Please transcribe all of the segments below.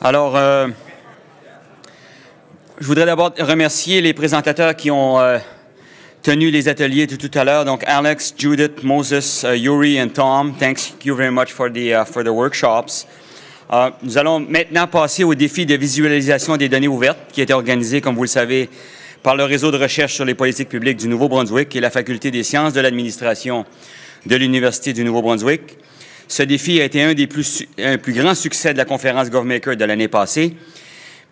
Alors, je voudrais d'abord remercier les présentateurs qui ont tenu les ateliers de tout à l'heure. Donc, Alex, Judith, Moses, Yuri and Tom, thank you very much for the workshops. Nous allons maintenant passer au défi de visualisation des données ouvertes qui a été organisé, comme vous le savez, par le réseau de recherche sur les politiques publiques du Nouveau-Brunswick et la Faculté des sciences de l'administration de l'Université du Nouveau-Brunswick. Ce défi a été un plus grands succès de la conférence Govmaker de l'année passée,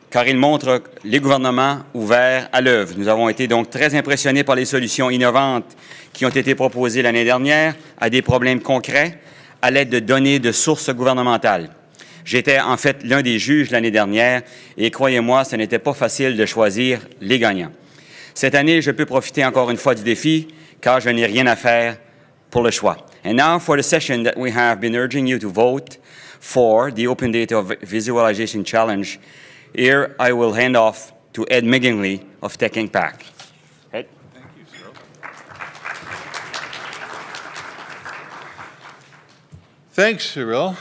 car il montre les gouvernements ouverts à l'œuvre. Nous avons été donc très impressionnés par les solutions innovantes qui ont été proposées l'année dernière à des problèmes concrets à l'aide de données de sources gouvernementales. J'étais en fait l'un des juges l'année dernière et croyez-moi, ce n'était pas facile de choisir les gagnants. Cette année, je peux profiter encore une fois du défi car je n'ai rien à faire pour le choix. And now for the session that we have been urging you to vote for the Open Data Visualization Challenge. Here I will hand off to Ed Miggingley of Tech Impact. Ed? Thank you, Cyril. Thanks, Cyril.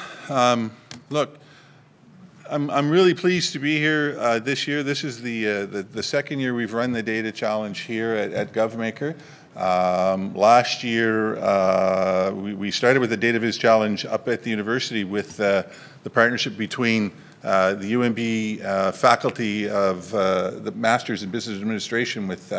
Look, I'm really pleased to be here this year. This is the second year we've run the data challenge here at Govmaker. Last year, we started with the Data Viz Challenge up at the university with the partnership between the UNB faculty of the Masters in Business Administration with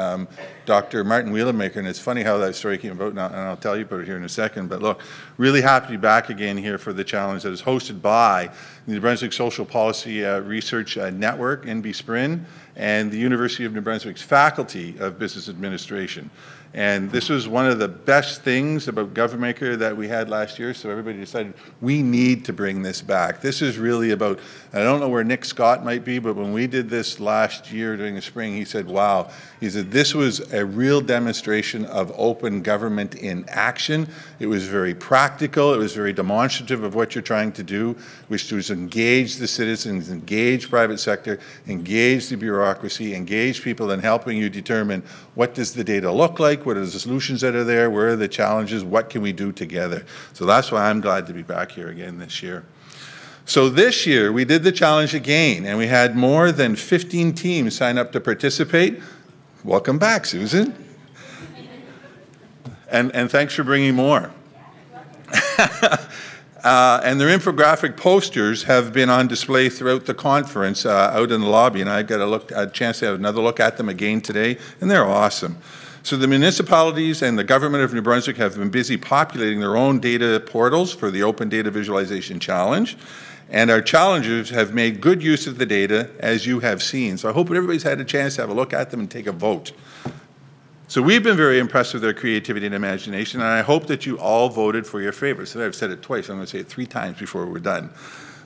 Dr. Martin Wheelermaker. And it's funny how that story came about, and I'll tell you about it here in a second. But look, really happy to be back again here for the challenge that is hosted by the New Brunswick Social Policy Research Network, NB-SPRN, and the University of New Brunswick's Faculty of Business Administration. And this was one of the best things about Govmaker that we had last year, so everybody decided we need to bring this back. This is really about, I don't know where Nick Scott might be, but when we did this last year during the spring, he said, wow, he said this was a real demonstration of open government in action. It was very practical, it was very demonstrative of what you're trying to do, which was engage the citizens, engage private sector, engage the bureaucracy, engage people in helping you determine what does the data look like, what are the solutions that are there, where are the challenges, what can we do together. So that's why I'm glad to be back here again this year. So this year we did the challenge again and we had more than 15 teams sign up to participate. Welcome back, Susan. And thanks for bringing more. And their infographic posters have been on display throughout the conference out in the lobby, and I got a chance to have another look at them again today, and they're awesome. So the municipalities and the government of New Brunswick have been busy populating their own data portals for the Open Data Visualization Challenge, and our challengers have made good use of the data, as you have seen. So I hope everybody's had a chance to have a look at them and take a vote. So we've been very impressed with their creativity and imagination, and I hope that you all voted for your favorites. So I've said it twice, I'm going to say it 3 times before we're done.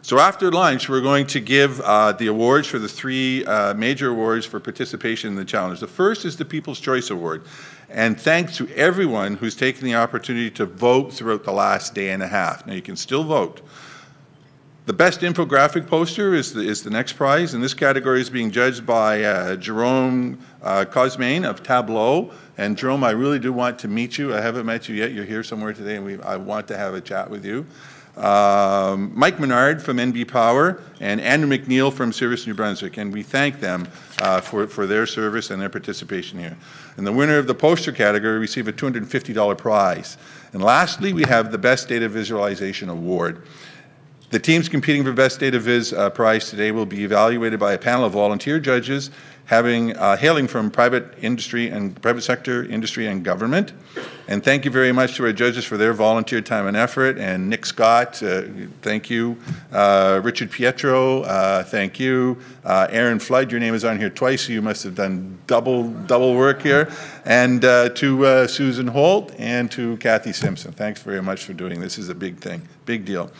So after lunch, we're going to give the awards for the 3 major awards for participation in the challenge. The first is the People's Choice Award. And thanks to everyone who's taken the opportunity to vote throughout the last day and a half. Now you can still vote. The best infographic poster is the next prize, and this category is being judged by Jerome Cosmain of Tableau. And Jerome, I really do want to meet you. I haven't met you yet. You're here somewhere today, and I want to have a chat with you. Mike Menard from NB Power, and Andrew McNeil from Service New Brunswick, and we thank them for their service and their participation here. And the winner of the poster category received a $250 prize. And lastly, we have the Best Data Visualization Award. The teams competing for Best Data Viz prize today will be evaluated by a panel of volunteer judges hailing from private industry and private sector, industry and government. And thank you very much to our judges for their volunteer time and effort. And Nick Scott, thank you. Richard Pietro, thank you. Aaron Flood, your name is on here twice, so you must have done double work here. And to Susan Holt and to Kathy Simpson, thanks very much for doing this. This is a big thing, big deal.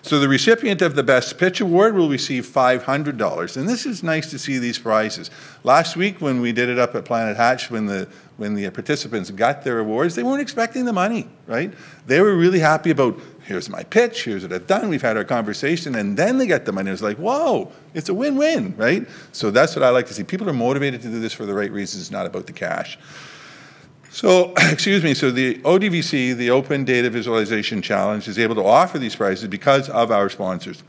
So the recipient of the Best Pitch Award will receive $500, and this is nice to see these prizes. Last week when we did it up at Planet Hatch, when the participants got their awards, they weren't expecting the money, right? They were really happy about, here's my pitch, here's what I've done, we've had our conversation, and then they got the money. It was like, whoa, it's a win-win, right? So that's what I like to see. People are motivated to do this for the right reasons, it's not about the cash. So, excuse me, so the ODVC, the Open Data Visualization Challenge, is able to offer these prizes because of our sponsors.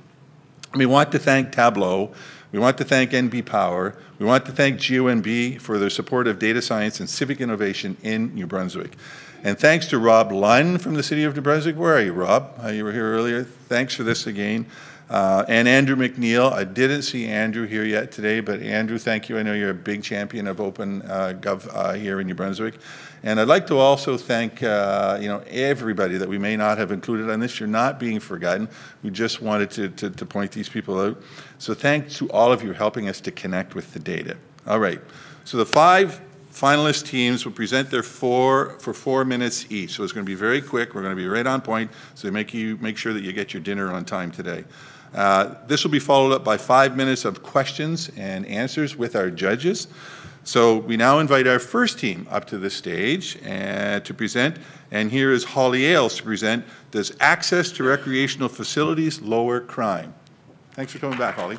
We want to thank Tableau. We want to thank NB Power. We want to thank GeoNB for their support of data science and civic innovation in New Brunswick. And thanks to Rob Lunn from the City of New Brunswick. Where are you, Rob? You were here earlier. Thanks for this again. And Andrew McNeil. I didn't see Andrew here yet today, but Andrew, thank you. I know you're a big champion of Open Gov here in New Brunswick. And I'd like to also thank everybody that we may not have included on this. You're not being forgotten. We just wanted to point these people out. So thanks to all of you helping us to connect with the data. All right. So the 5 finalist teams will present their for 4 minutes each. So it's going to be very quick. We're going to be right on point. So make sure that you get your dinner on time today. This will be followed up by 5 minutes of questions and answers with our judges. So we now invite our first team up to the stage to present. And here is Holly Ailes to present, Does Access to Recreational Facilities Lower Crime? Thanks for coming back, Holly.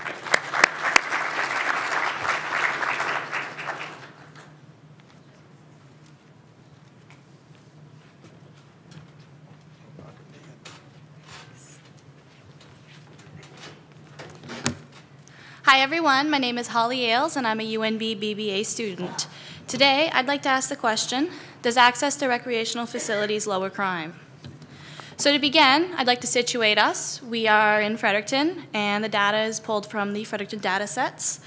Hi everyone, my name is Holly Ailes and I'm a UNB BBA student. Today I'd like to ask the question, does access to recreational facilities lower crime? So to begin, I'd like to situate us. We are in Fredericton and the data is pulled from the Fredericton data sets.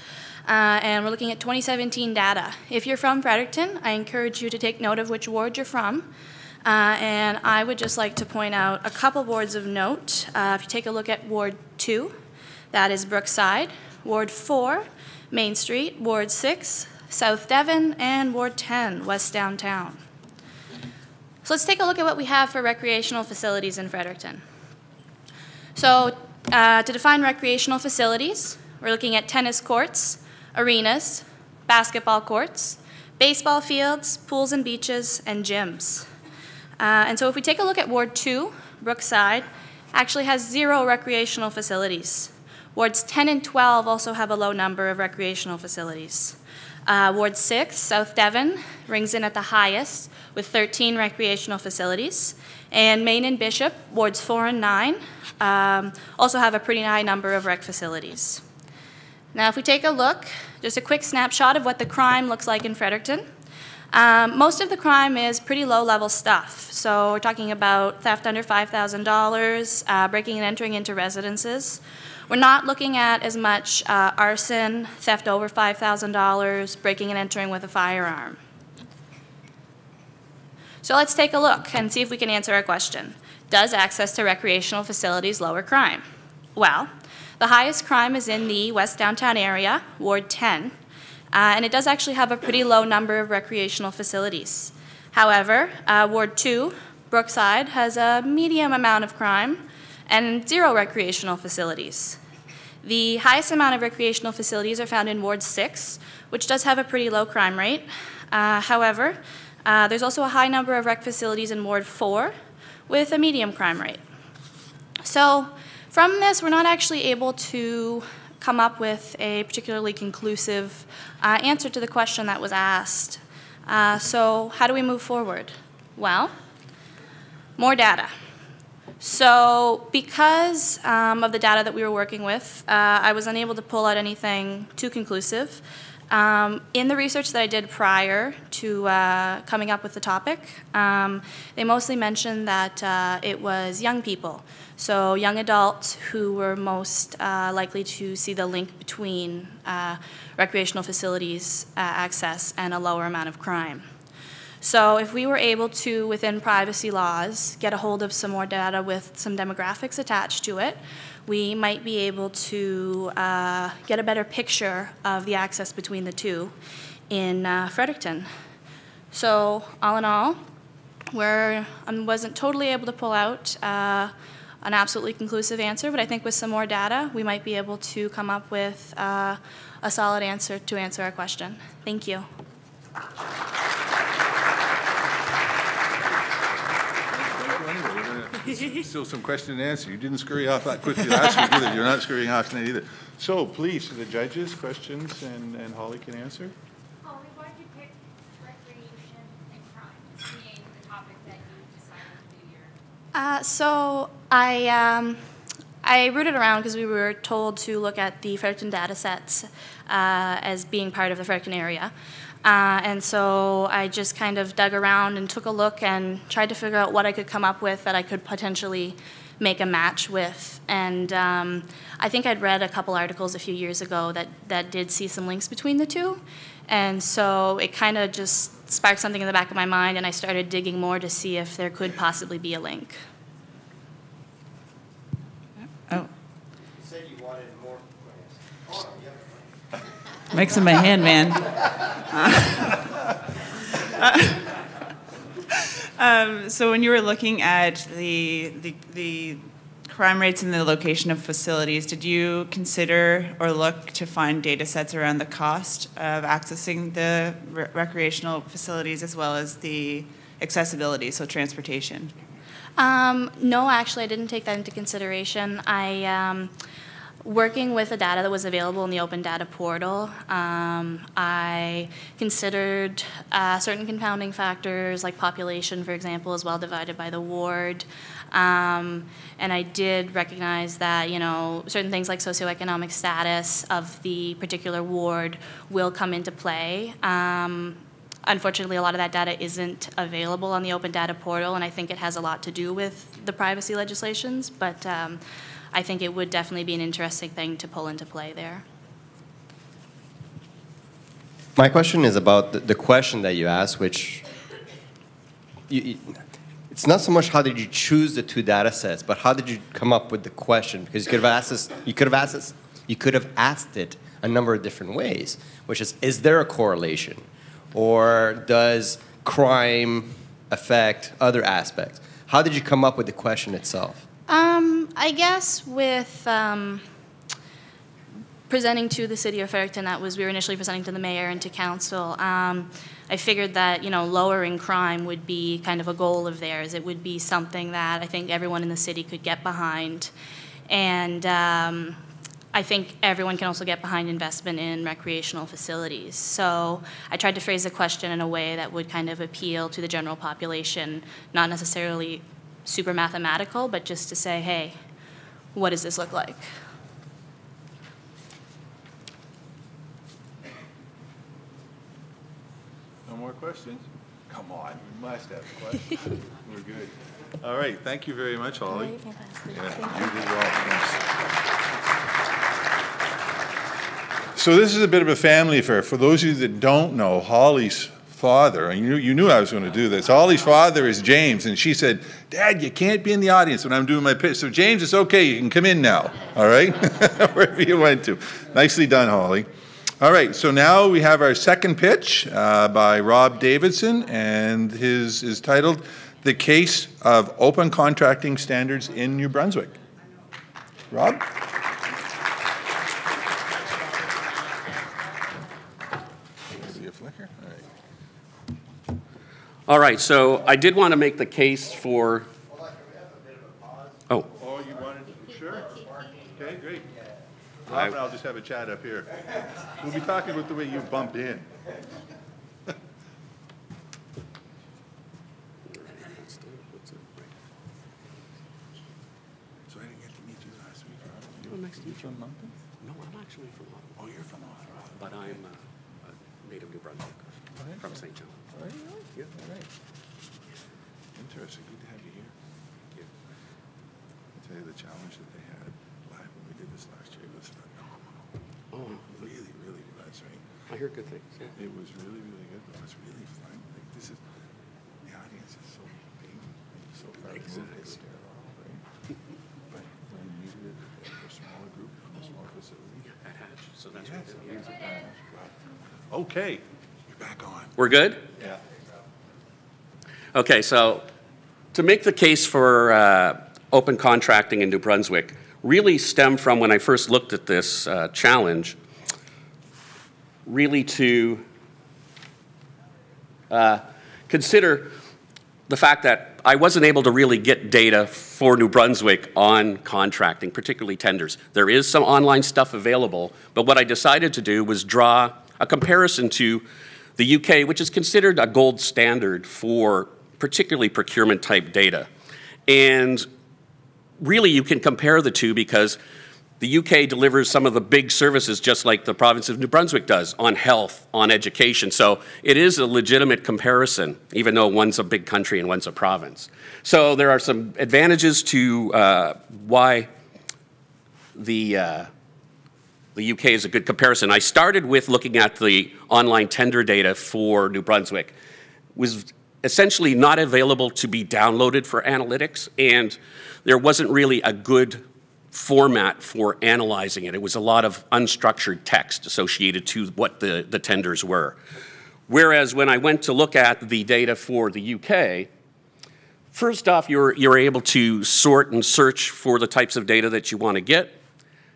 And we're looking at 2017 data. If you're from Fredericton, I encourage you to take note of which ward you're from. And I would just like to point out a couple wards of note. If you take a look at Ward 2, that is Brookside. Ward 4, Main Street, Ward 6, South Devon, and Ward 10, West Downtown. So let's take a look at what we have for recreational facilities in Fredericton. So to define recreational facilities, we're looking at tennis courts, arenas, basketball courts, baseball fields, pools and beaches, and gyms. And so if we take a look at Ward 2, Brookside, actually has 0 recreational facilities. Wards 10 and 12 also have a low number of recreational facilities. Ward 6, South Devon, rings in at the highest with 13 recreational facilities. And Main and Bishop, Wards 4 and 9, also have a pretty high number of rec facilities. Now if we take a look, just a quick snapshot of what the crime looks like in Fredericton. Most of the crime is pretty low-level stuff. So we're talking about theft under $5,000, breaking and entering into residences. We're not looking at as much arson, theft over $5,000, breaking and entering with a firearm. So let's take a look and see if we can answer our question. Does access to recreational facilities lower crime? Well, the highest crime is in the West Downtown area, Ward 10, and it does actually have a pretty low number of recreational facilities. However, Ward 2, Brookside, has a medium amount of crime and 0 recreational facilities. The highest amount of recreational facilities are found in Ward 6, which does have a pretty low crime rate. However, there's also a high number of rec facilities in Ward 4 with a medium crime rate. So from this, we're not actually able to come up with a particularly conclusive answer to the question that was asked. So how do we move forward? Well, more data. So because of the data that we were working with, I was unable to pull out anything too conclusive. In the research that I did prior to coming up with the topic, they mostly mentioned that it was young people, so young adults who were most likely to see the link between recreational facilities access and a lower amount of crime. So if we were able to, within privacy laws, get a hold of some more data with some demographics attached to it, we might be able to get a better picture of the access between the two in Fredericton. So all in all, I wasn't totally able to pull out an absolutely conclusive answer, but I think with some more data, we might be able to come up with a solid answer to answer our question. Thank you. Still some question and answer. You didn't scurry off that quickly last week either. You're not scurrying off tonight either. So please, to the judges, questions, and Holly can answer. Holly, why did you pick recreation and crime as being the topic that you decided to do your? So I I rooted around because we were told to look at the Fredericton data sets as being part of the Fredericton area. And so I just kind of dug around and took a look and tried to figure out what I could come up with that I could potentially make a match with. And I think I'd read a couple articles a few years ago that did see some links between the two. And so it kind of just sparked something in the back of my mind, and I started digging more to see if there could possibly be a link. Oh. You said you wanted more plans. Oh, yeah. Makes him a hand man. So when you were looking at the crime rates and the location of facilities, did you consider or look to find data sets around the cost of accessing the recreational facilities as well as the accessibility, so transportation? No, actually, I didn't take that into consideration. Working with the data that was available in the open data portal, I considered certain confounding factors like population, for example, is well divided by the ward. And I did recognize that, you know, certain things like socioeconomic status of the particular ward will come into play. Unfortunately, a lot of that data isn't available on the open data portal, and I think it has a lot to do with the privacy legislations, but I think it would definitely be an interesting thing to pull into play there. My question is about the question that you asked, which it's not so much how did you choose the two data sets, but how did you come up with the question? Because you could have asked it a number of different ways, which is there a correlation? Or does crime affect other aspects? How did you come up with the question itself? I guess with presenting to the city of Fredericton, we were initially presenting to the mayor and to council. I figured that, you know, lowering crime would be kind of a goal of theirs. It would be something that I think everyone in the city could get behind. And I think everyone can also get behind investment in recreational facilities. So I tried to phrase the question in a way that would kind of appeal to the general population, not necessarily super mathematical, but just to say, hey, what does this look like? No more questions? Come on, we must have questions. We're good. All right, thank you very much, Holly. Yeah, you did well. So this is a bit of a family affair. For those of you that don't know, Holly's father, and you knew I was going to do this, Holly's father is James, and she said, Dad, you can't be in the audience when I'm doing my pitch. So James, it's okay, you can come in now, all right? Wherever you went to. Nicely done, Holly. All right, so now we have our second pitch by Rob Davidson, and his is titled, The Case of Open Contracting Standards in New Brunswick. Rob? See a flicker? All right. All right, so I did want to make the case for... Oh. Oh, you wanted to? Sure. Okay, great. Rob and I'll just have a chat up here. We'll be talking about the way you bump in. So I didn't get to meet you last week, Rob. You Nice to meet you. from Moncton? No, I'm actually from Ottawa. Oh, you're from Ottawa. But I'm a native New Brunswick, from St. John. All right, yeah, all right. Interesting. Good to have you here. Yeah. I'll tell you the challenge that they had live when we did this last year was phenomenal. Oh, Really, really was, right? I hear good things. Yeah. It was really, really good. It was really fun. Like this is, the audience is so big, so far removed, it's sterile, right? But when you did it for a smaller group, in a small facility. Yeah, at Hatch. So that's Yes, what it is. Okay, you're back on. We're good? Yeah. Okay, so to make the case for open contracting in New Brunswick really stemmed from when I first looked at this challenge, really to consider the fact that I wasn't able to really get data for New Brunswick on contracting, particularly tenders. There is some online stuff available, but what I decided to do was draw a comparison to the UK, which is considered a gold standard for particularly procurement type data. And really you can compare the two because the UK delivers some of the big services just like the province of New Brunswick does on health, on education. So it is a legitimate comparison, even though one's a big country and one's a province. So there are some advantages to why the UK is a good comparison. I started with looking at the online tender data for New Brunswick. It was essentially not available to be downloaded for analytics, and there wasn't really a good format for analyzing it. It was a lot of unstructured text associated to what the tenders were. Whereas when I went to look at the data for the UK, first off, you're able to sort and search for the types of data that you want to get.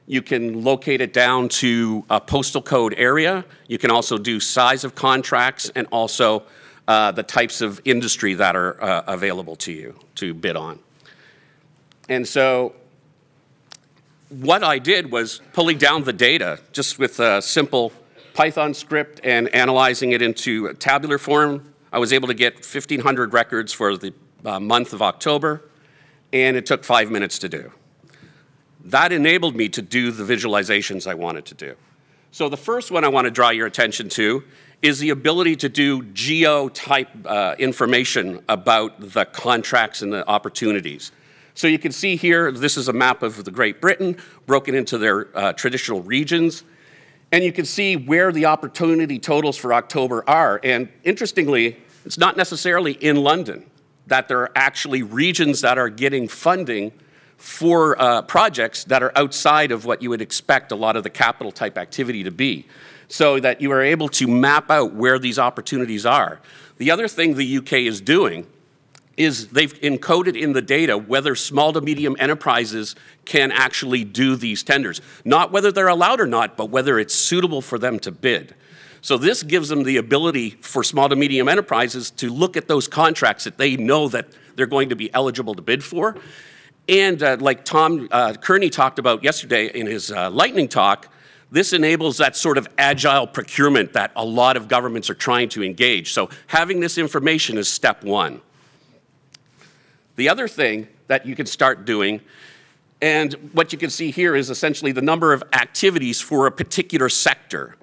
You can locate it down to a postal code area. You can also do size of contracts and also the types of industry that are available to you to bid on. And so what I did was pulling down the data just with a simple Python script and analyzing it into a tabular form. I was able to get 1,500 records for the month of October, and it took 5 minutes to do. That enabled me to do the visualizations I wanted to do. So the first one I want to draw your attention to is the ability to do geo-type information about the contracts and the opportunities. So you can see here, this is a map of the Great Britain, broken into their traditional regions. And you can see where the opportunity totals for October are. And interestingly, it's not necessarily in London, that there are actually regions that are getting funding for projects that are outside of what you would expect a lot of the capital type activity to be, so that you are able to map out where these opportunities are. The other thing the UK is doing is they've encoded in the data whether small to medium enterprises can actually do these tenders. Not whether they're allowed or not, but whether it's suitable for them to bid. So this gives them the ability for small to medium enterprises to look at those contracts that they know that they're going to be eligible to bid for. And like Tom Kearney talked about yesterday in his lightning talk, this enables that sort of agile procurement that a lot of governments are trying to engage. So having this information is step one. The other thing that you can start doing, and what you can see here is essentially the number of activities for a particular sector.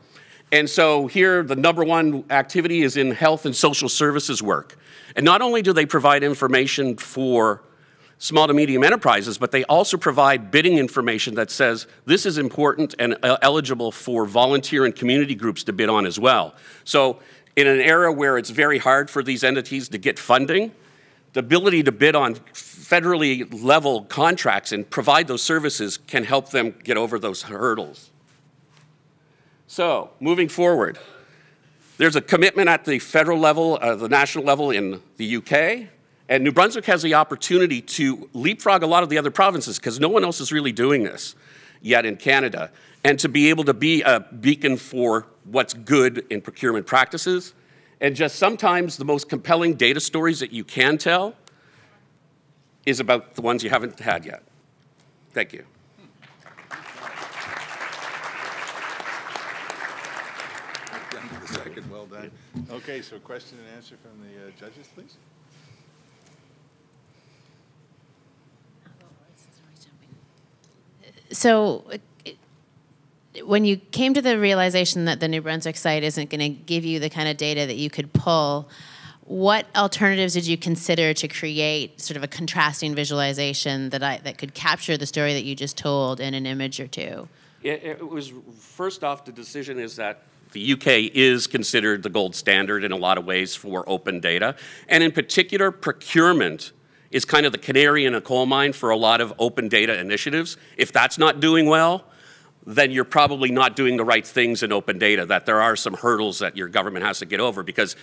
And so here, the number one activity is in health and social services work. And not only do they provide information for small to medium enterprises, but they also provide bidding information that says this is important and eligible for volunteer and community groups to bid on as well. So in an era where it's very hard for these entities to get funding, the ability to bid on federally level contracts and provide those services can help them get over those hurdles. So moving forward, there's a commitment at the federal level, the national level in the UK, and New Brunswick has the opportunity to leapfrog a lot of the other provinces because no one else is really doing this yet in Canada, and to be able to be a beacon for what's good in procurement practices. And just sometimes the most compelling data stories that you can tell is about the ones you haven't had yet. Thank you. Well done. Okay, so question and answer from the judges, please. So when you came to the realization that the New Brunswick site isn't going to give you the kind of data that you could pull, what alternatives did you consider to create sort of a contrasting visualization that could capture the story that you just told in an image or two? It was, first off, the decision is that the UK is considered the gold standard in a lot of ways for open data. And in particular, procurement is kind of the canary in a coal mine for a lot of open data initiatives. If that's not doing well, then you're probably not doing the right things in open data, that there are some hurdles that your government has to get over, because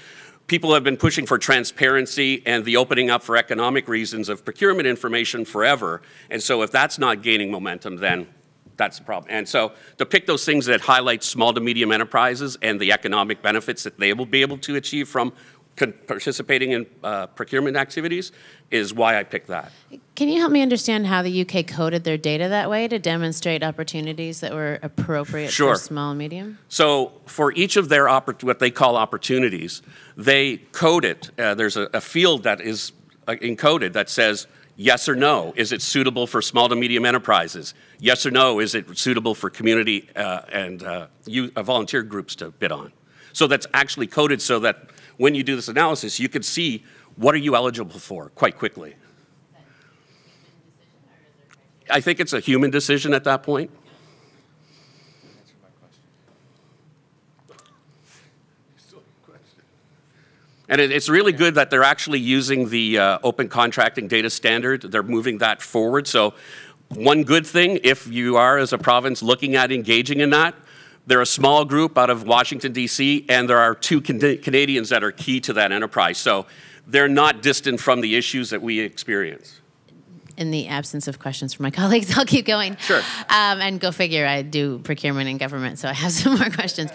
people have been pushing for transparency and the opening up for economic reasons of procurement information forever. And so if that's not gaining momentum, then that's the problem. And so to pick those things that highlight small to medium enterprises and the economic benefits that they will be able to achieve from participating in procurement activities is why I picked that. Can you help me understand how the UK coded their data that way to demonstrate opportunities that were appropriate for small and medium? So for each of their what they call opportunities, they code it. There's a field that is encoded that says Yes or no? Is it suitable for small to medium enterprises? Yes or no? Is it suitable for community and volunteer groups to bid on? So that's actually coded so that when you do this analysis, you can see what are you eligible for quite quickly. I think it's a human decision at that point. And it's really good that they're actually using the open contracting data standard. They're moving that forward. So one good thing, if you are as a province looking at engaging in that, they're a small group out of Washington, D.C., and there are 2 Canadians that are key to that enterprise. So they're not distant from the issues that we experience. In the absence of questions from my colleagues, I'll keep going. Sure. And go figure, I do procurement and government, so I have some more questions.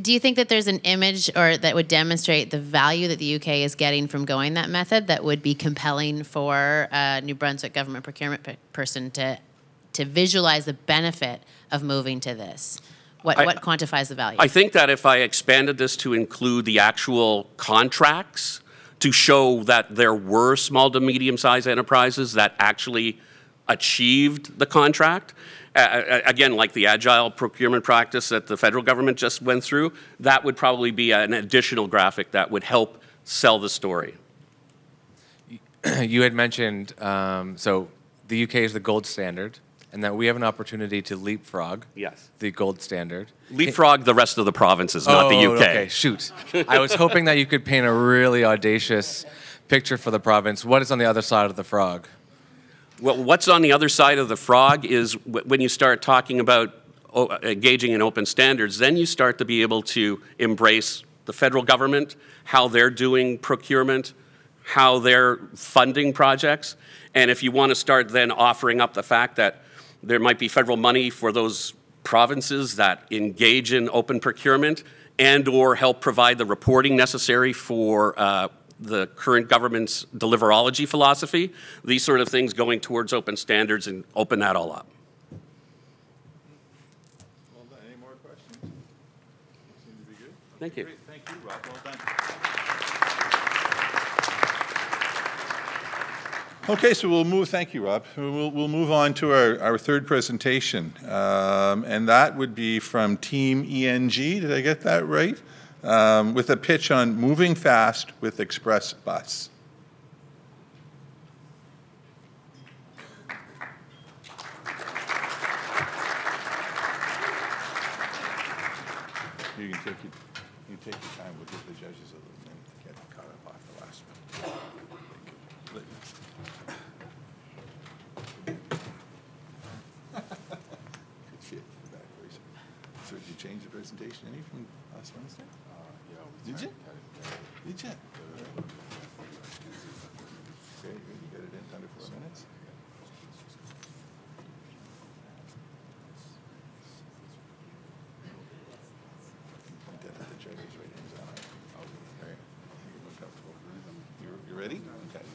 Do you think that there's an image or that would demonstrate the value that the UK is getting from going that method that would be compelling for a New Brunswick government procurement person to visualize the benefit of moving to this? What quantifies the value? I think that if I expanded this to include the actual contracts, to show that there were small to medium-sized enterprises that actually achieved the contract. Again, like the agile procurement practice that the federal government just went through, that would probably be an additional graphic that would help sell the story. You had mentioned, so the UK is the gold standard, and that we have an opportunity to leapfrog the gold standard. Leapfrog the rest of the provinces, not the UK. Okay, shoot. I was hoping that you could paint a really audacious picture for the province. What is on the other side of the frog? Well, what's on the other side of the frog is when you start talking about engaging in open standards, then you start to be able to embrace the federal government, how they're doing procurement, how they're funding projects. And if you want to start then offering up the fact that there might be federal money for those provinces that engage in open procurement and or help provide the reporting necessary for the current government's deliverology philosophy, these sort of things going towards open standards and open that all up. Well done. Any more questions? Seem to be good. Thank you. Great. Thank you, Rob. Well done. Okay, so we'll move, thank you, Rob. We'll move on to our third presentation, and that would be from Team ENG, did I get that right? With a pitch on moving fast with Express Bus. You can take your time, we'll give the judges a little minute to get caught up off the last one. So did you change the presentation any from last Wednesday? Yeah. Did you? Did you? Okay, you got it in under 4 minutes? Point that at the judges right hands on. Okay. You ready? Okay.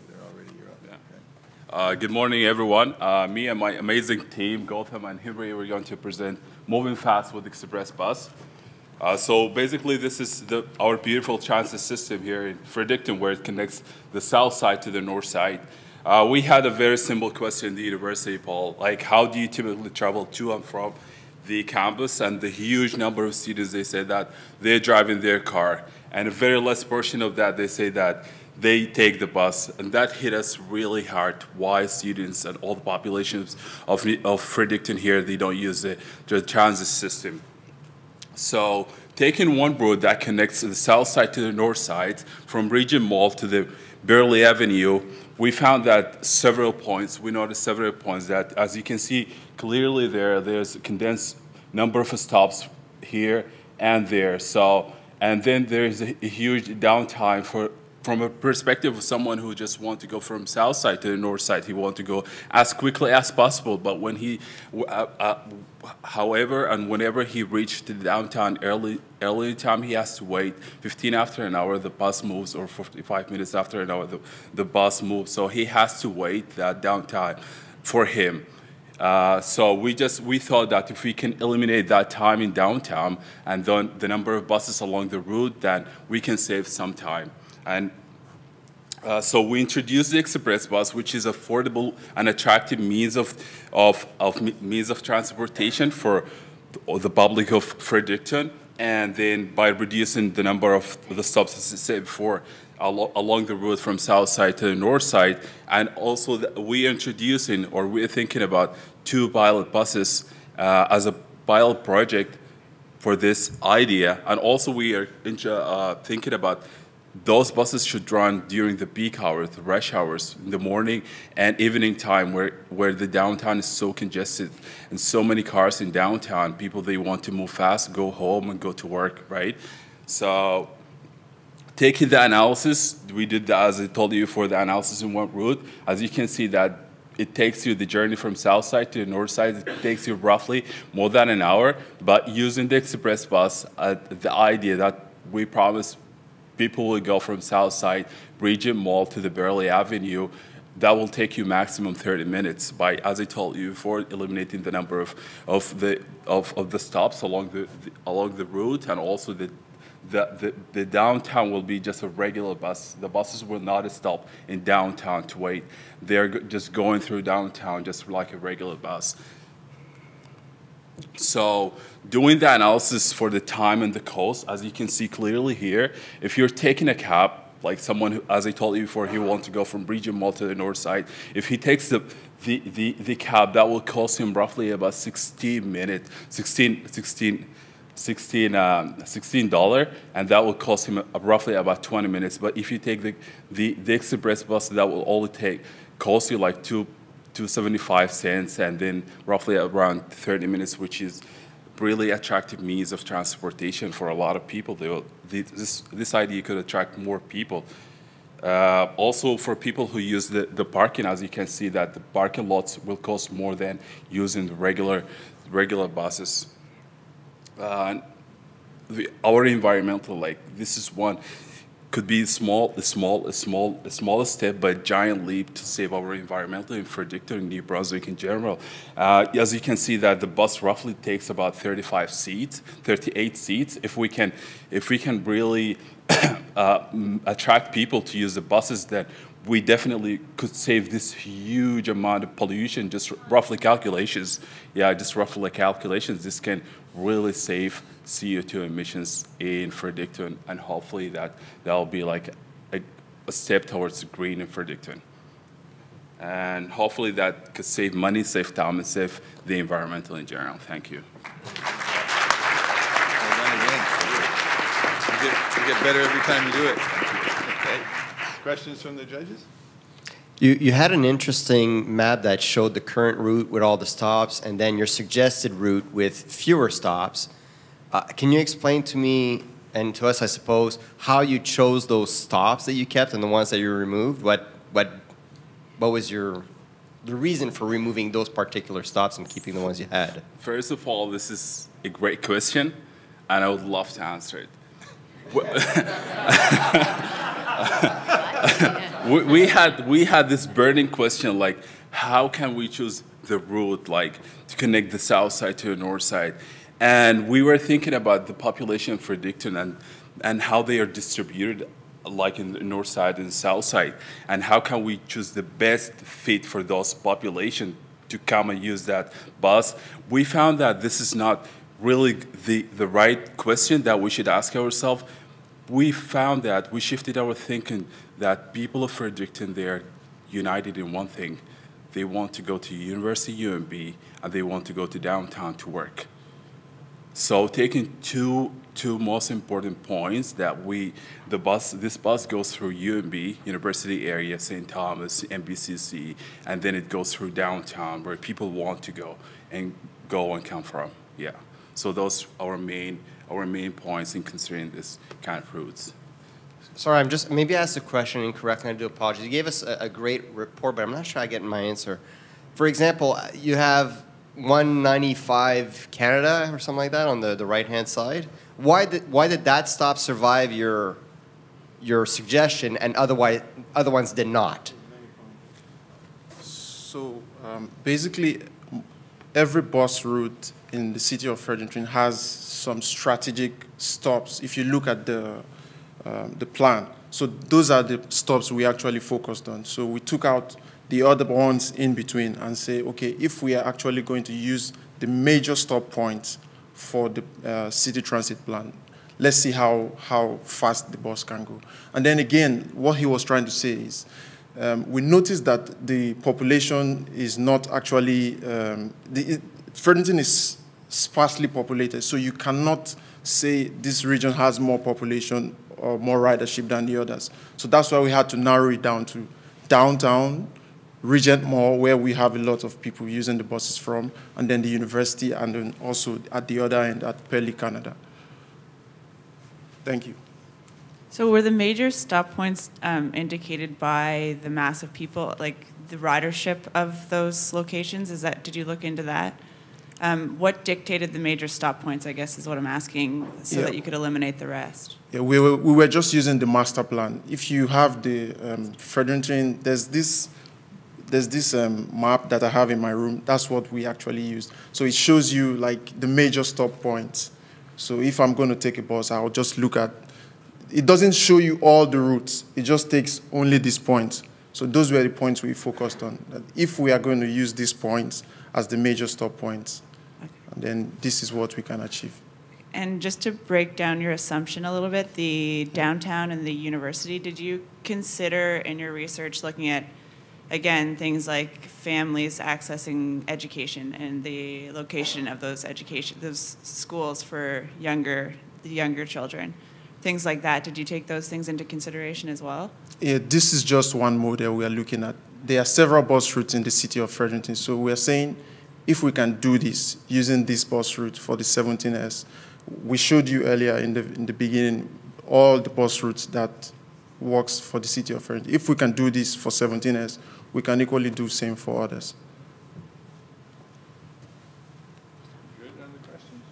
They're all ready. You're up. Yeah. Okay. Good morning, everyone. Me and my amazing team, Gotham and Henry, we're going to present Moving Fast with Express Bus. So basically, this is our beautiful transit system here in Fredericton, where it connects the south side to the north side. We had a very simple question in the university, Paul, like how do you typically travel to and from the campus? And the huge number of students, they say that they're driving their car. And a very less portion of that, they say that they take the bus, and that hit us really hard. Why students and all the populations of Fredericton here, they don't use the transit system. So taking one road that connects the south side to the north side, from Regent Mall to the Burley Avenue, we found that several points, we noticed several points that, as you can see clearly there's a condensed number of stops here and there. So, and then there's a huge downtime from a perspective of someone who just wants to go from south side to the north side. He wants to go as quickly as possible, but when he, however, and whenever he reached the downtown early time, he has to wait 15 after an hour, the bus moves, or 45 minutes after an hour, the bus moves. So he has to wait that downtime for him. So we thought that if we can eliminate that time in downtown and then the number of buses along the route, then we can save some time. And So we introduced the express bus, which is affordable and attractive means of transportation for the public of Fredericton. And then by reducing the number of the stops, as I said before, along the route from south side to the north side, and also we're introducing, or we're thinking about 2 pilot buses as a pilot project for this idea. And also we are thinking about those buses should run during the peak hours, the rush hours, in the morning and evening time, where the downtown is so congested and so many cars in downtown. People, they want to move fast, go home and go to work, right? So taking the analysis, we did that, as I told you, for the analysis in one route. As you can see that it takes you the journey from south side to the north side, it takes you roughly more than an hour. But using the express bus, the idea that we promised people will go from south side, Regent Mall to the Burleigh Avenue, that will take you maximum 30 minutes by, as I told you before, eliminating the number of the stops along the route, and also the downtown will be just a regular bus. The buses will not stop in downtown to wait. They're just going through downtown just like a regular bus. So doing the analysis for the time and the cost, as you can see clearly here, if you're taking a cab, like someone who, as I told you before, he wants to go from Regent Mall to the north side, if he takes the cab, that will cost him roughly about $16, and that will cost him roughly about 20 minutes. But if you take the express bus, that will only cost you like 2.75 cents, and then roughly around 30 minutes, which is really attractive means of transportation for a lot of people. This idea could attract more people. Also, for people who use the parking, as you can see, that the parking lots will cost more than using the regular buses. Our environmental, like, this is one, could be a small step, but a giant leap to save our environmental in Fredericton and New Brunswick in general. As you can see, that the bus roughly takes about 38 seats. If we can really attract people to use the buses, then we definitely could save this huge amount of pollution. Just roughly calculations, this can really save CO2 emissions in Fredericton, and hopefully that'll be like a step towards green in Fredericton. And hopefully that could save money, save time, and save the environmental in general. Thank you. You get better every time you do it. Okay. Questions from the judges? You had an interesting map that showed the current route with all the stops, and then your suggested route with fewer stops. Can you explain to me, and to us, I suppose, how you chose those stops that you kept and the ones that you removed? What was the reason for removing those particular stops and keeping the ones you had? First of all, this is a great question, and I would love to answer it. we had this burning question, like, how can we choose the route, like, to connect the south side to the north side? And we were thinking about the population of Fredericton and how they are distributed, like in the north side and south side, and how can we choose the best fit for those population to come and use that bus. We found that this is not really the right question that we should ask ourselves. We found that we shifted our thinking that people of Fredericton, they are united in one thing. They want to go to University UNB, and they want to go to downtown to work. So taking two most important points, that this bus goes through UNB, University area, St. Thomas, MBCC, and then it goes through downtown where people want to go and come from. Yeah. So those are our main points in considering this kind of routes. Sorry, maybe I asked the question incorrectly, and I do apologize. You gave us a great report, but I'm not sure I get my answer. For example, you have 195 Canada or something like that on the right-hand side. Why did that stop survive your suggestion and other ones did not? So basically, every bus route in the city of Fredericton has some strategic stops. If you look at the plan, So those are the stops we actually focused on. So we took out the other ones in between and say, okay, if we are actually going to use the major stop points for the city transit plan, let's see how fast the bus can go. And then again, what he was trying to say is, we noticed that the population is not actually, Fredericton is sparsely populated, so you cannot say this region has more population or more ridership than the others. So that's why we had to narrow it down to downtown, Regent Mall, where we have a lot of people using the buses from, and then the university, and then also at the other end at Pelly, Canada. Thank you. So were the major stop points indicated by the mass of people, like the ridership of those locations? Did you look into that? What dictated the major stop points, I guess, is what I'm asking, so that you could eliminate the rest? Yeah, we were just using the master plan. If you have the Fredericton, there's this map that I have in my room. That's what we actually used. So it shows you like the major stop points. So if I'm going to take a bus, I'll just look at, it doesn't show you all the routes. It just takes only these points. So those were the points we focused on. That if we are going to use these points as the major stop points, and then this is what we can achieve. And just to break down your assumption a little bit, the downtown and the university, did you consider in your research looking at, again, things like families accessing education and the location of those schools for the younger children, things like that? Did you take those things into consideration as well? Yeah, this is just one model we are looking at. There are several bus routes in the city of Fredericton, so we are saying if we can do this using this bus route for the 17S, we showed you earlier in the beginning all the bus routes that works for the city of Fredericton. If we can do this for 17S, we can equally do the same for others. Good on the questions?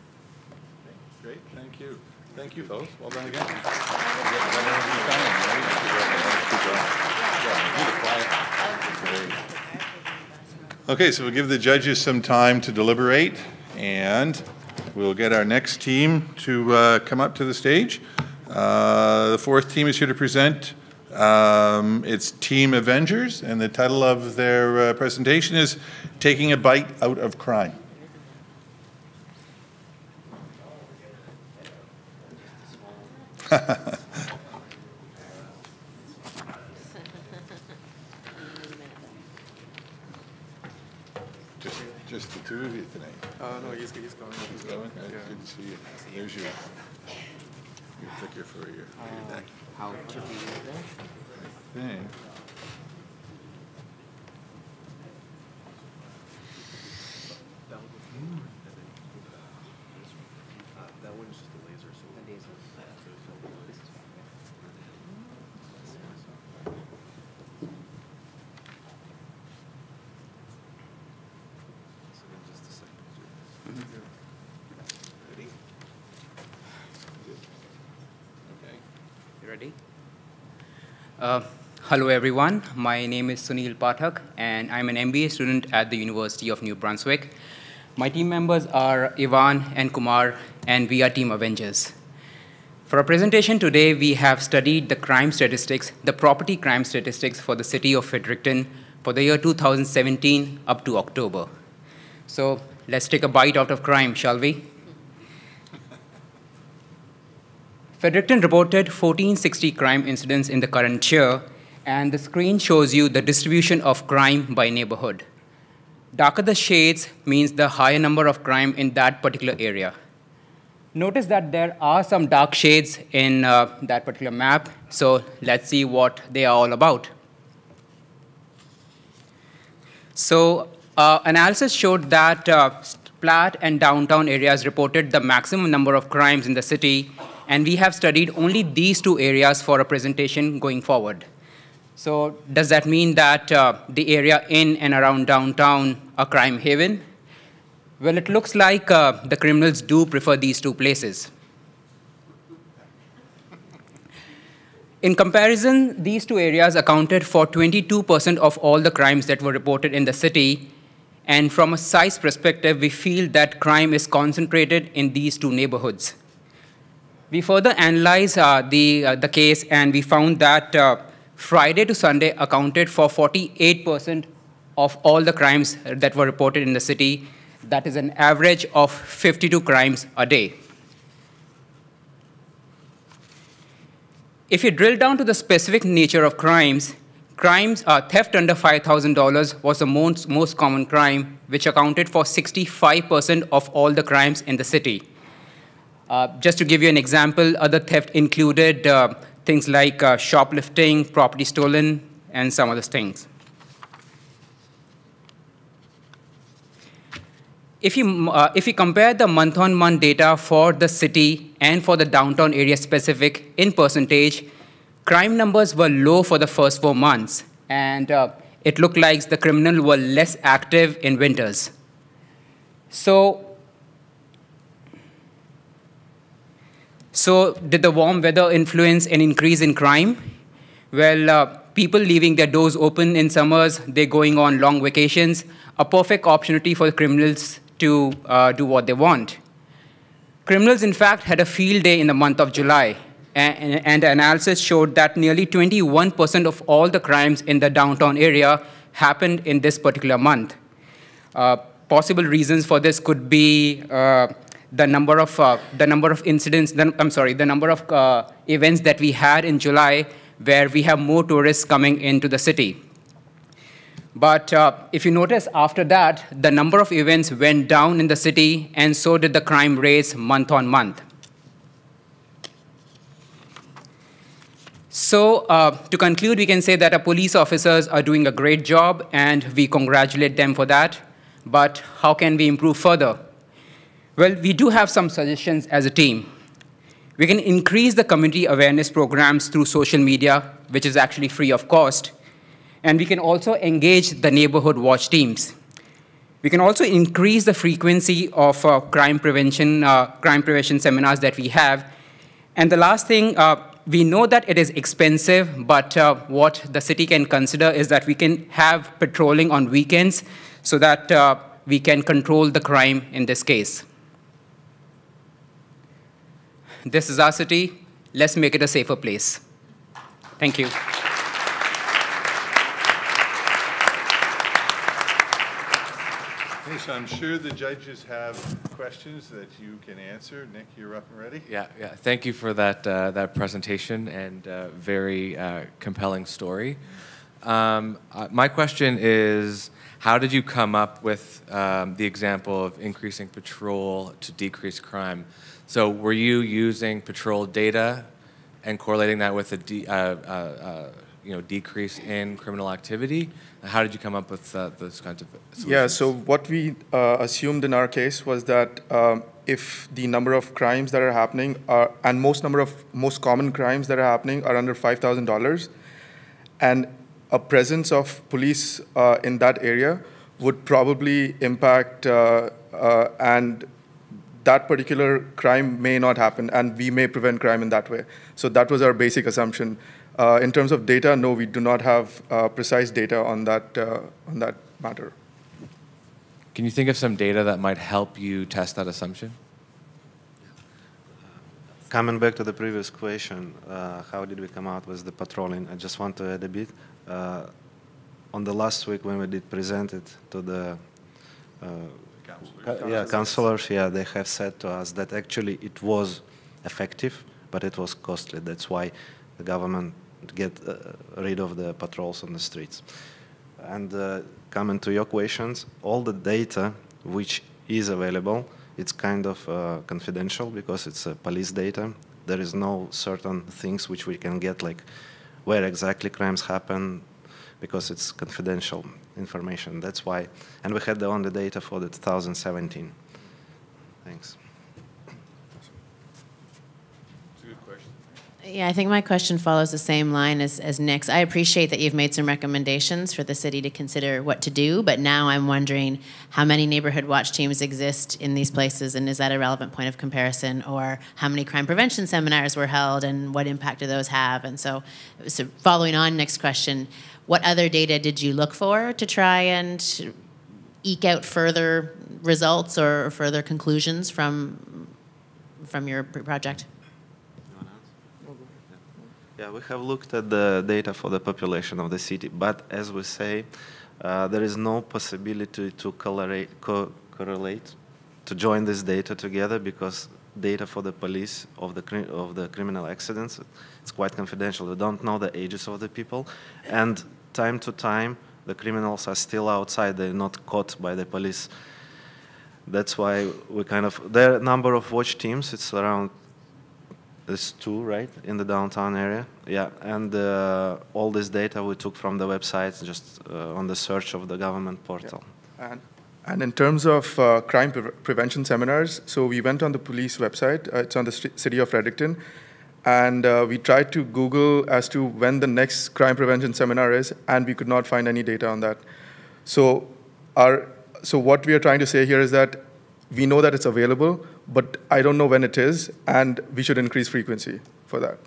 Okay, great, thank you. Thank you, folks. Well done again. Okay, so we'll give the judges some time to deliberate, and we'll get our next team to come up to the stage. The fourth team is here to present. It's Team Avengers, and the title of their presentation is Taking a Bite Out of Crime. Just the two of you tonight? No, he's going. He's going? Yeah. Good to see you. There's your ticker for your deck. How to be there? I think. That one's just a laser. So the laser. Ready? Hello everyone, my name is Sunil Pathak and I'm an MBA student at the University of New Brunswick. My team members are Ivan and Kumar and we are Team Avengers. For our presentation today, we have studied the crime statistics, the property crime statistics for the city of Fredericton for the year 2017 up to October. So let's take a bite out of crime, shall we? Fredericton reported 1460 crime incidents in the current year, and the screen shows you the distribution of crime by neighborhood. Darker the shades means the higher number of crime in that particular area. Notice that there are some dark shades in that particular map, so let's see what they are all about. So analysis showed that Platte and downtown areas reported the maximum number of crimes in the city, and we have studied only these two areas for a presentation going forward. So does that mean that the area in and around downtown are crime haven? Well, it looks like the criminals do prefer these two places. In comparison, these two areas accounted for 22% of all the crimes that were reported in the city. And from a size perspective, we feel that crime is concentrated in these two neighborhoods. We further analyzed the case, and we found that Friday to Sunday accounted for 48% of all the crimes that were reported in the city. That is an average of 52 crimes a day. If you drill down to the specific nature of crimes, theft under $5,000 was the most common crime, which accounted for 65% of all the crimes in the city. Just to give you an example, other theft included things like shoplifting, property stolen, and some other things. If you compare the month-on-month data for the city and for the downtown area specific in percentage, crime numbers were low for the first 4 months, and it looked like the criminals were less active in winters. So did the warm weather influence an increase in crime? Well, people leaving their doors open in summers, they're going on long vacations, a perfect opportunity for criminals to do what they want. Criminals, in fact, had a field day in the month of July, and analysis showed that nearly 21% of all the crimes in the downtown area happened in this particular month. Possible reasons for this could be the number of incidents, the number of events that we had in July, where we have more tourists coming into the city. But if you notice, after that, the number of events went down in the city, and so did the crime rates month on month. So to conclude, we can say that our police officers are doing a great job, and we congratulate them for that. But how can we improve further? Well, we do have some suggestions as a team. We can increase the community awareness programs through social media, which is actually free of cost. And we can also engage the neighborhood watch teams. We can also increase the frequency of crime prevention seminars that we have. And the last thing, we know that it is expensive, but what the city can consider is that we can have patrolling on weekends so that we can control the crime in this case. This is our city. Let's make it a safer place. Thank you. So I'm sure the judges have questions that you can answer. Nick, you're up and ready? Yeah. Thank you for that presentation and very compelling story. My question is, how did you come up with the example of increasing patrol to decrease crime? So were you using patrol data and correlating that with a decrease in criminal activity? How did you come up with those kinds of solutions? Yeah, so what we assumed in our case was that if the number of crimes that are happening and most common crimes that are happening are under $5,000, and a presence of police in that area would probably impact and that particular crime may not happen, and we may prevent crime in that way. So that was our basic assumption. In terms of data, no, we do not have precise data on that matter. Can you think of some data that might help you test that assumption? Coming back to the previous question, how did we come out with the patrolling? I just want to add a bit. On the last week when we did present it to the counselors, they have said to us that actually it was effective, but it was costly. That's why the government get rid of the patrols on the streets. And coming to your questions, all the data which is available, it's kind of confidential because it's police data. There is no certain things which we can get, like where exactly crimes happen, because it's confidential information. That's why. And we had only data for the 2017. Thanks. Yeah, I think my question follows the same line as Nick's. I appreciate that you've made some recommendations for the city to consider what to do, but now I'm wondering how many neighborhood watch teams exist in these places, and is that a relevant point of comparison? Or how many crime prevention seminars were held, and what impact do those have? And so following on Nick's question, what other data did you look for to try and eke out further results or further conclusions from your project? Yeah, we have looked at the data for the population of the city, but as we say, there is no possibility to correlate, to join this data together, because data for the police of the criminal accidents, it's quite confidential. We don't know the ages of the people, and time to time, the criminals are still outside. They're not caught by the police. That's why we the number of watch teams, it's around, it's 2, right, in the downtown area. Yeah, and all this data we took from the website, just on the search of the government portal. Yeah. And in terms of crime prevention seminars, so we went on the police website. It's on the city of Fredericton. And we tried to Google as to when the next crime prevention seminar is, and we could not find any data on that. So what we are trying to say here is that we know that it's available, but I don't know when it is, and we should increase frequency for that.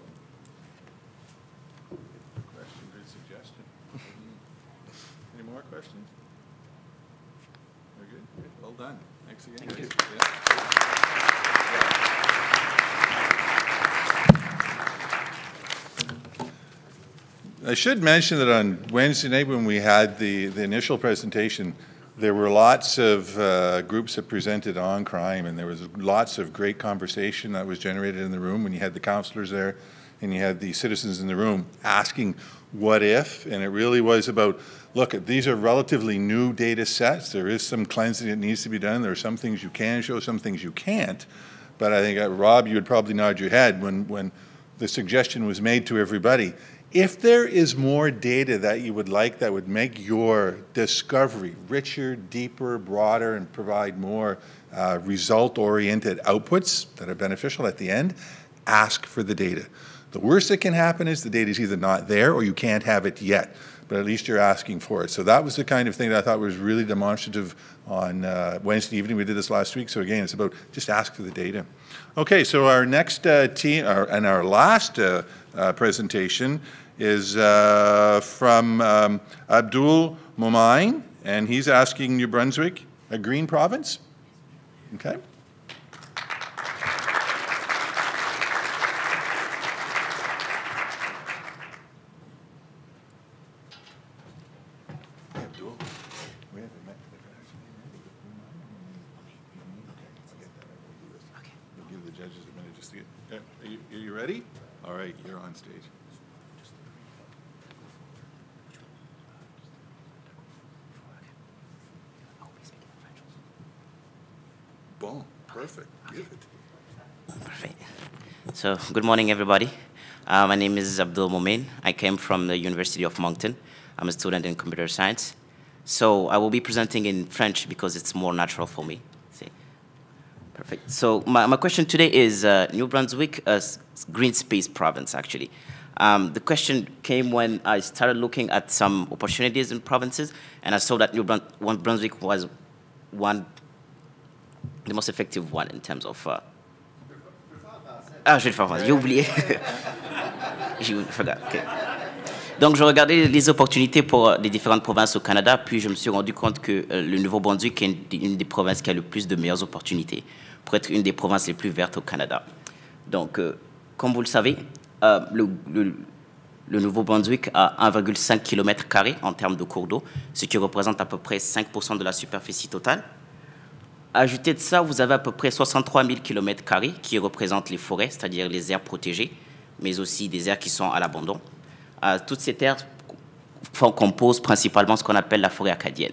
Question, good suggestion. Any more questions? We're good? Well done. Thanks again. Thank you. Yeah. I should mention that on Wednesday night when we had the initial presentation, there were lots of groups that presented on crime, and there was lots of great conversation that was generated in the room when you had the counselors there and you had the citizens in the room asking what if, and it really was about, look, these are relatively new data sets. There is some cleansing that needs to be done. There are some things you can show, some things you can't. But I think, Rob, you would probably nod your head when the suggestion was made to everybody. If there is more data that you would like that would make your discovery richer, deeper, broader, and provide more result-oriented outputs that are beneficial at the end, ask for the data. The worst that can happen is the data is either not there or you can't have it yet, but at least you're asking for it. So that was the kind of thing that I thought was really demonstrative on Wednesday evening. We did this last week. So again, it's about just ask for the data. Okay, so our next team, and our last presentation is from Abdul Momain, and he's asking New Brunswick, a green province? Okay. Are you ready? All right, you're on stage. Boom, perfect, give it. Perfect. So, good morning, everybody. My name is Abdul Momain. I came from the University of Moncton. I'm a student in computer science. So, I will be presenting in French because it's more natural for me. See? Perfect. So, my question today is New Brunswick, a green space province, actually. The question came when I started looking at some opportunities in provinces, and I saw that New Brunswick was the most effective one in terms of... Ah, je vais le faire français. J'ai oublié. J'ai forgot. Okay. Donc, je regardais les opportunités pour les différentes provinces au Canada, puis je me suis rendu compte que le Nouveau-Brunswick est une des provinces qui a le plus de meilleures opportunités pour être une des provinces les plus vertes au Canada. Donc, comme vous le savez, le Nouveau-Brunswick a 1,5 km² en termes de cours d'eau, ce qui représente à peu près 5% de la superficie totale. Ajouté de ça, vous avez à peu près 63 000 km² qui représentent les forêts, c'est-à-dire les aires protégées, mais aussi des aires qui sont à l'abandon. Toutes ces terres composent principalement ce qu'on appelle la forêt acadienne.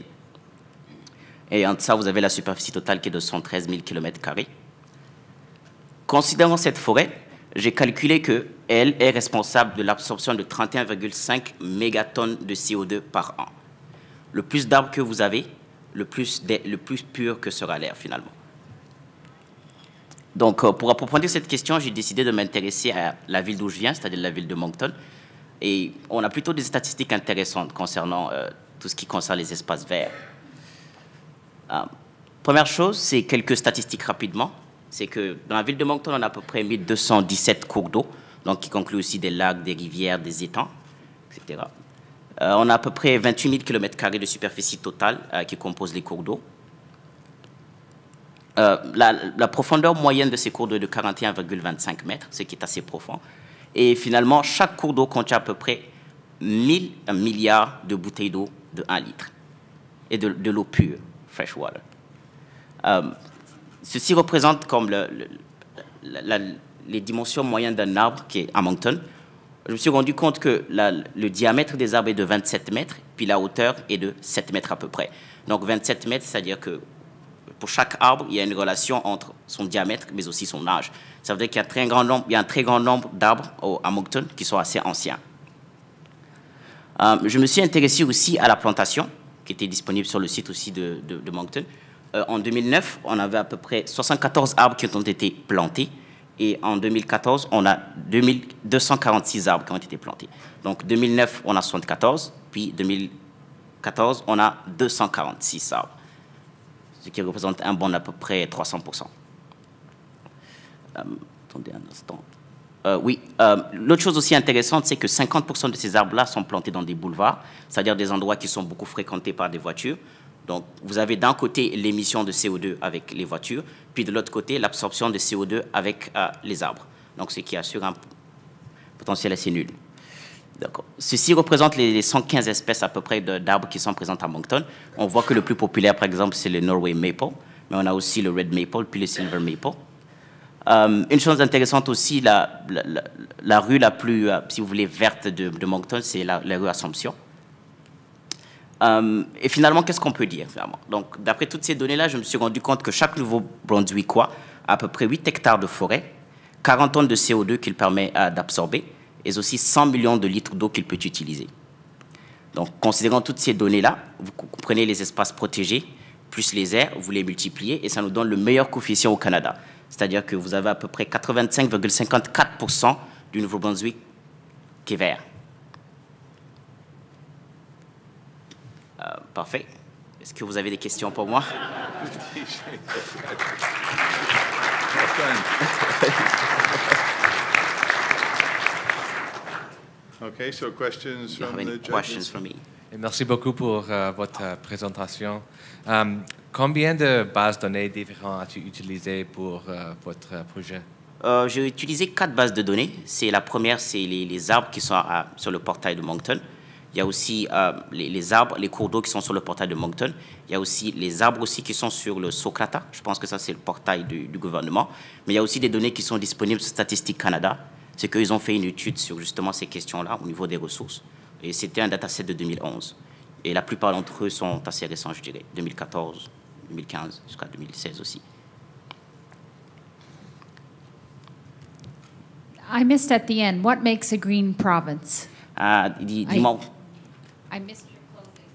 Et entre ça, vous avez la superficie totale qui est de 113 000 km². Considérant cette forêt, j'ai calculé qu'elle est responsable de l'absorption de 31,5 mégatonnes de CO2 par an. Le plus d'arbres que vous avez, le plus pur que sera l'air, finalement. Donc, pour approfondir cette question, j'ai décidé de m'intéresser à la ville d'où je viens, c'est-à-dire la ville de Moncton. Et on a plutôt des statistiques intéressantes concernant tout ce qui concerne les espaces verts. Première chose, c'est quelques statistiques rapidement. C'est que dans la ville de Moncton, on a à peu près 1217 cours d'eau, donc qui concluent aussi des lacs, des rivières, des étangs, etc. On a à peu près 28 000 km² de superficie totale qui composent les cours d'eau. La profondeur moyenne de ces cours d'eau est de 41,25 mètres, ce qui est assez profond. Et finalement, chaque cours d'eau contient à peu près 1000 milliards de bouteilles d'eau de 1 litre et de l'eau pure, fresh water. Ceci représente comme les dimensions moyennes d'un arbre qui est à Moncton. Je me suis rendu compte que le diamètre des arbres est de 27 mètres, puis la hauteur est de 7 mètres à peu près. Donc 27 mètres, c'est-à-dire que pour chaque arbre, il y a une relation entre son diamètre, mais aussi son âge. Ça veut dire qu'il y a un très grand nombre d'arbres à Moncton qui sont assez anciens. Je me suis intéressé aussi à la plantation, qui était disponible sur le site aussi de Moncton. En 2009, on avait à peu près 74 arbres qui ont été plantés. Et en 2014, on a 246 arbres qui ont été plantés. Donc 2009, on a 74, puis 2014, on a 246 arbres, ce qui représente un bond d'à peu près 300%. Attendez un instant. Oui, l'autre chose aussi intéressante, c'est que 50% de ces arbres-là sont plantés dans des boulevards, c'est-à-dire des endroits qui sont beaucoup fréquentés par des voitures. Donc, vous avez d'un côté l'émission de CO2 avec les voitures, puis de l'autre côté l'absorption de CO2 avec les arbres. Donc, ce qui assure un potentiel assez nul. D'accord. Ceci représente les 115 espèces à peu près d'arbres qui sont présentes à Moncton. On voit que le plus populaire, par exemple, c'est le Norway Maple, mais on a aussi le Red Maple, puis le Silver Maple. Une chose intéressante aussi, la rue la plus, si vous voulez, verte de Moncton, c'est la rue Assomption. Et finalement, qu'est-ce qu'on peut dire finalement? Donc, d'après toutes ces données-là, je me suis rendu compte que chaque Nouveau-Brunswickois a à peu près 8 hectares de forêt, 40 tonnes de CO2 qu'il permet d'absorber, et aussi 100 millions de litres d'eau qu'il peut utiliser. Donc, considérant toutes ces données-là, vous comprenez les espaces protégés, plus les aires, vous les multipliez, et ça nous donne le meilleur coefficient au Canada. C'est-à-dire que vous avez à peu près 85,54% du Nouveau-Brunswick qui est vert. Parfait. Est-ce que vous avez des questions pour moi? Okay, so questions from the judges? Questions from me. Et merci beaucoup pour votre présentation. Combien de bases de données différentes as-tu utilisées pour votre projet? J'ai utilisé 4 bases de données. La première, c'est les arbres qui sont sur le portail de Moncton. Il y a aussi les arbres, les cours d'eau qui sont sur le portail de Moncton. Il y a aussi les arbres aussi qui sont sur le Socrata. Je pense que ça, c'est le portail du gouvernement. Mais il y a aussi des données qui sont disponibles sur Statistique Canada. C'est qu'ils ont fait une étude sur justement ces questions-là au niveau des ressources. Et c'était un dataset de 2011. Et la plupart d'entre eux sont assez récents, je dirais. 2014, 2015, jusqu'à 2016 aussi. I missed at the end. What makes a green province? Dis-moi. I missed your closing.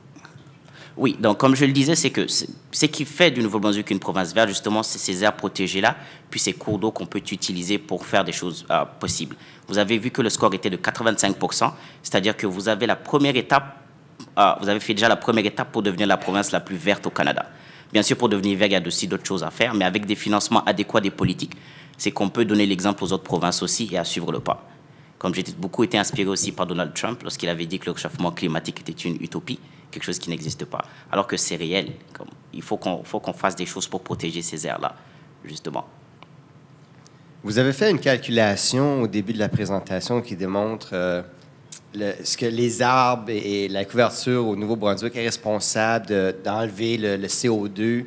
Oui, donc comme je le disais, c'est que ce qui fait du Nouveau-Brunswick une province verte, justement, c'est ces aires protégées-là, puis ces cours d'eau qu'on peut utiliser pour faire des choses possibles. Vous avez vu que le score était de 85%, c'est-à-dire que vous avez la première étape, vous avez fait déjà la première étape pour devenir la province la plus verte au Canada. Bien sûr, pour devenir vert, il y a aussi d'autres choses à faire, mais avec des financements adéquats des politiques, c'est qu'on peut donner l'exemple aux autres provinces aussi et à suivre le pas. Comme j'ai beaucoup été inspiré aussi par Donald Trump lorsqu'il avait dit que le réchauffement climatique était une utopie, quelque chose qui n'existe pas, alors que c'est réel. Il faut qu'on fasse des choses pour protéger ces aires-là, justement. Vous avez fait une calculation au début de la présentation qui démontre ce que les arbres et la couverture au Nouveau-Brunswick est responsable d'enlever le CO2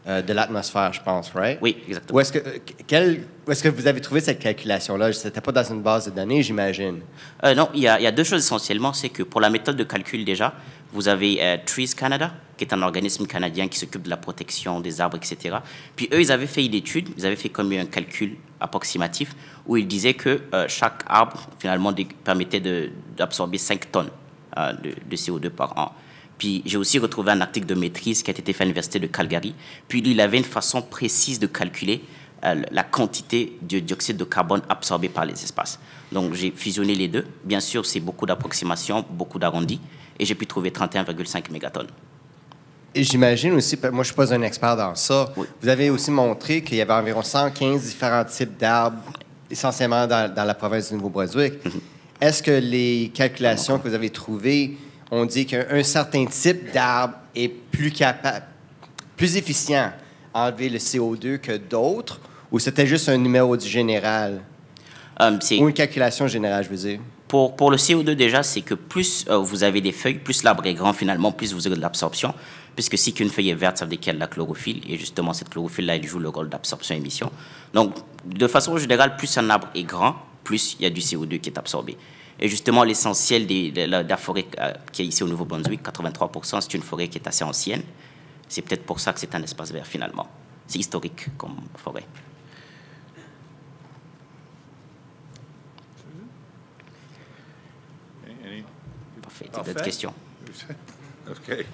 de l'atmosphère, je pense, right? Oui, exactement. Où est-ce que vous avez trouvé cette calculation-là? Ce n'était pas dans une base de données, j'imagine. Non, il y a deux choses essentiellement. C'est que pour la méthode de calcul, déjà, vous avez Trees Canada, qui est un organisme canadien qui s'occupe de la protection des arbres, etc. Puis eux, ils avaient fait une étude, ils avaient fait comme un calcul approximatif, où ils disaient que chaque arbre, finalement, permettait d'absorber 5 tonnes de CO2 par an. Puis j'ai aussi retrouvé un article de maîtrise qui a été fait à l'Université de Calgary. Puis lui, il avait une façon précise de calculer la quantité de dioxyde de carbone absorbé par les espaces. Donc j'ai fusionné les deux. Bien sûr, c'est beaucoup d'approximations, beaucoup d'arrondis. Et j'ai pu trouver 31,5 mégatonnes. Et j'imagine aussi, moi je ne suis pas un expert dans ça, oui. Vous avez aussi montré qu'il y avait environ 115 différents types d'arbres, essentiellement dans la province du Nouveau-Brunswick. Est-ce que les calculations que vous avez trouvées ont dit qu'un certain type d'arbre est plus efficient à enlever le CO2 que d'autres, ou c'était juste un numéro du général? Ou une calculation générale, je veux dire. Pour le CO2 déjà, c'est que plus vous avez des feuilles, plus l'arbre est grand finalement, plus vous aurez de l'absorption. Puisque si qu'une feuille est verte, ça veut dire qu'il y a de la chlorophylle. Et justement, cette chlorophylle-là, elle joue le rôle d'absorption-émission. Donc, de façon générale, plus un arbre est grand, plus il y a du CO2 qui est absorbé. Et justement, l'essentiel de la forêt qui est ici au Nouveau-Brunswick, 83%, c'est une forêt qui est assez ancienne. C'est peut-être pour ça que c'est un espace vert finalement. C'est historique comme forêt. Parfait. D'autres questions? Okay.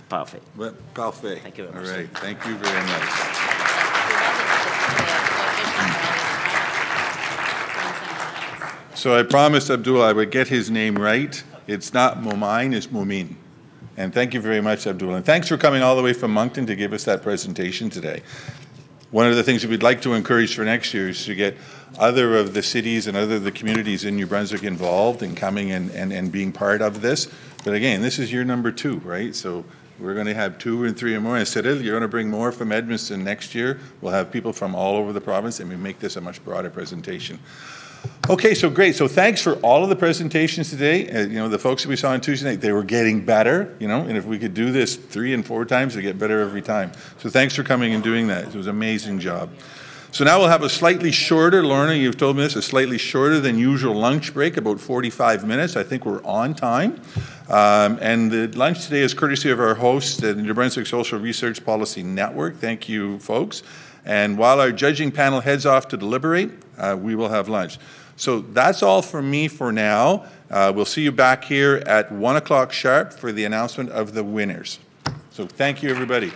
Parfait. Well, parfait. Thank you very All much. right. Thank you very much. So I promised Abdul I would get his name right. It's not Momin, it's Mumin. And thank you very much, Abdul. And thanks for coming all the way from Moncton to give us that presentation today. One of the things that we'd like to encourage for next year is to get other of the cities and other of the communities in New Brunswick involved in coming and being part of this. But again, this is year number 2, right? So we're going to have 2 and 3 or more. And Cyril, you're going to bring more from Edmundston next year. We'll have people from all over the province, and we make this a much broader presentation. Okay, so great. So thanks for all of the presentations today. You know, the folks that we saw on Tuesday night, they were getting better, you know, and if we could do this 3 and 4 times, they get better every time. So thanks for coming and doing that. It was an amazing job. So now we'll have a slightly shorter, Lorna, you've told me this, a slightly shorter than usual lunch break, about 45 minutes. I think we're on time. And the lunch today is courtesy of our host, the New Brunswick Social Research Policy Network. Thank you, folks. And while our judging panel heads off to deliberate, we will have lunch. So that's all from me for now. We'll see you back here at 1 o'clock sharp for the announcement of the winners. So thank you, everybody.